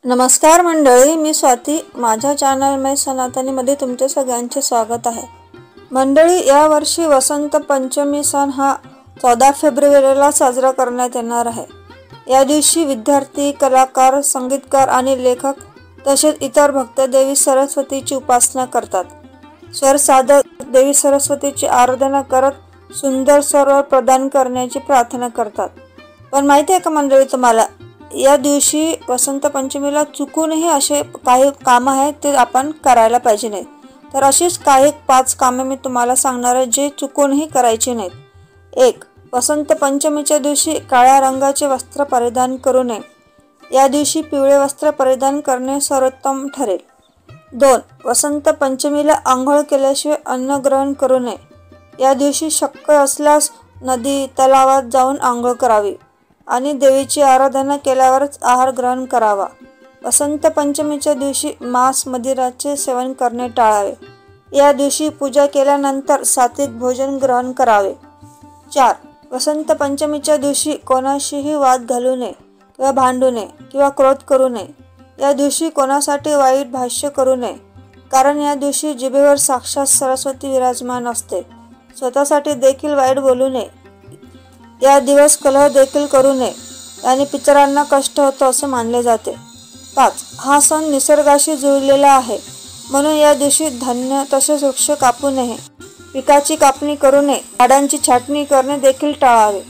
नमस्कार मंडळी, मी स्वाती. माझ्या चॅनल मै सनातनीमध्ये तुमचे सगळ्यांचे स्वागत आहे. मंडळी, यावर्षी वसंत पंचमी सण हा 14 फेब्रुवारीला साजरा करण्यात येणार आहे. या दिवशी विद्यार्थी, कलाकार, संगीतकार आणि लेखक तसेच इतर भक्त देवी सरस्वतीची उपासना करतात. स्वर साधक देवी सरस्वतीची आराधना करत सुंदर स्वर प्रदान करण्याची प्रार्थना करतात. पण माहिती आहे का मंडळी तुम्हाला, या दिवशी वसंत पंचमीला चुकूनही असे काही कामं आहेत ते आपण करायला पाहिजे नाहीत. तर अशीच काही 5 कामे मी तुम्हाला सांगणार आहे जे चुकूनही करायची नाहीत. 1. वसंत पंचमीच्या दिवशी काळ्या रंगाचे वस्त्र परिधान करू नये. या दिवशी पिवळे वस्त्र परिधान करणे सर्वोत्तम ठरेल. 2. वसंत पंचमीला आंघोळ केल्याशिवाय अन्न ग्रहण करू नये. या दिवशी शक्य असल्यास नदी, तलावात जाऊन आंघोळ करावी आणि देवीची आराधना केल्यावरच आहार ग्रहण करावा. वसंत पंचमीच्या दिवशी मांस, मदिराचे सेवन करणे टाळावे. या दिवशी पूजा केल्यानंतर सात्विक भोजन ग्रहण करावे. 4. वसंत पंचमीच्या दिवशी कोणाशीही वाद घालू नये किंवा भांडू नये किंवा क्रोध करू नये. या दिवशी कोणासाठी वाईट भाष्य करू नये, कारण या दिवशी जिभेवर साक्षात सरस्वती विराजमान असते. स्वतःसाठी देखील वाईट बोलू नये. या दिवस कलह देखील करू नये, याने पितरांना कष्ट होतो असे मानले जाते. 5. हा सण निसर्गाशी जुळलेला आहे, म्हणून या दिवशी धान्य तसेच वृक्ष कापू नये, पिकाची कापणी करू नये, झाडांची छाटणी करणे देखील टाळावे.